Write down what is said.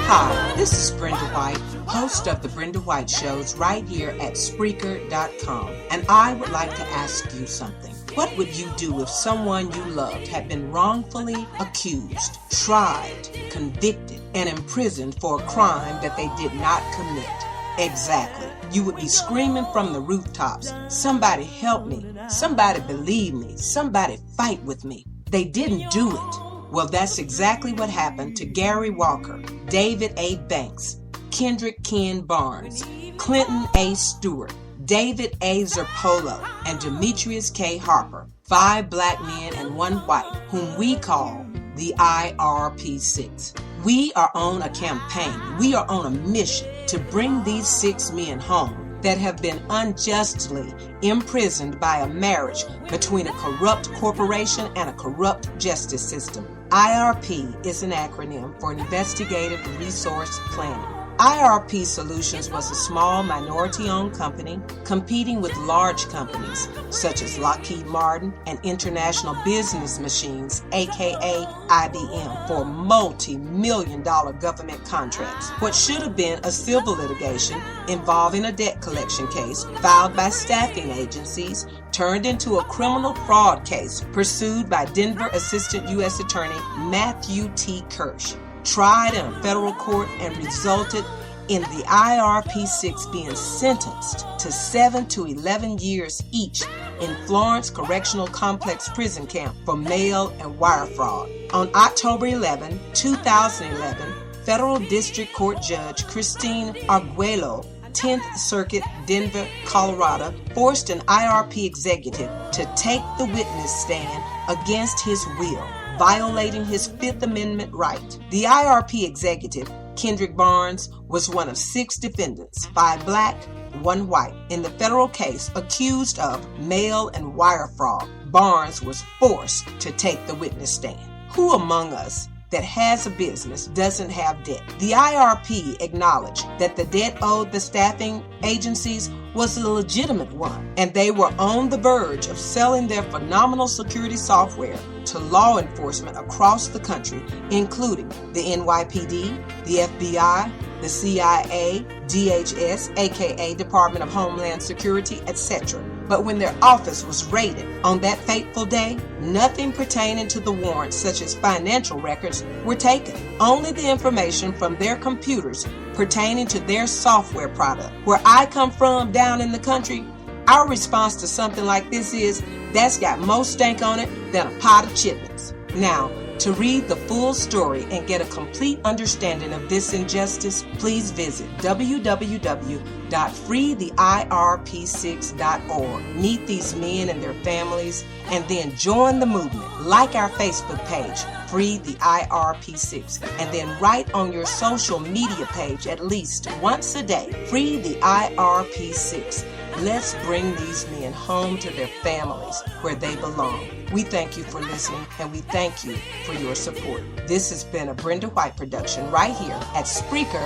Hi, this is Brenda White, host of The Brenda White Shows right here at Spreaker.com. And I would like to ask you something. What would you do if someone you loved had been wrongfully accused, tried, convicted, and imprisoned for a crime that they did not commit? Exactly. You would be screaming from the rooftops, "Somebody help me, somebody believe me, somebody fight with me." They didn't do it. Well, that's exactly what happened to Gary Walker, David A. Banks, Kendrick Ken Barnes, Clinton A. Stewart, David A. Zerpolo, and Demetrius K. Harper, 5 black men and 1 white, whom we call the IRP6. We are on a campaign. We are on a mission to bring these 6 men home that have been unjustly imprisoned by a marriage between a corrupt corporation and a corrupt justice system. IRP is an acronym for Investigative Resource Planning. IRP Solutions was a small minority-owned company competing with large companies such as Lockheed Martin and International Business Machines, aka IBM, for multi-million-dollar government contracts. What should have been a civil litigation involving a debt collection case filed by staffing agencies turned into a criminal fraud case pursued by Denver Assistant U.S. Attorney Matthew T. Kirsch, tried in a federal court and resulted in the IRP6 being sentenced to 7 to 11 years each in Florence Correctional Complex prison camp for mail and wire fraud. On October 11, 2011, Federal District Court Judge Christine Arguello, 10th Circuit, Denver, Colorado, forced an IRP executive to take the witness stand against his will, violating his Fifth Amendment right. The IRP executive, Kendrick Barnes, was one of 6 defendants, 5 black, 1 white, in the federal case accused of mail and wire fraud. Barnes was forced to take the witness stand. Who among us that has a business doesn't have debt? The IRP acknowledged that the debt owed the staffing agencies was a legitimate one, and they were on the verge of selling their phenomenal security software to law enforcement across the country, including the NYPD, the FBI, the CIA, DHS, aka Department of Homeland Security, etc. But when their office was raided on that fateful day, nothing pertaining to the warrants, such as financial records, were taken. Only the information from their computers pertaining to their software product. Where I come from down in the country, our response to something like this is, that's got more stank on it than a pot of chitlins. Now, to read the full story and get a complete understanding of this injustice, please visit www.freetheirp6.org. Meet these men and their families, and then join the movement. Like our Facebook page, Free the IRP6, and then write on your social media page at least once a day, Free the IRP6. Let's bring these men home to their families where they belong. We thank you for listening, and we thank you for your support. This has been a Brenda White production right here at Spreaker.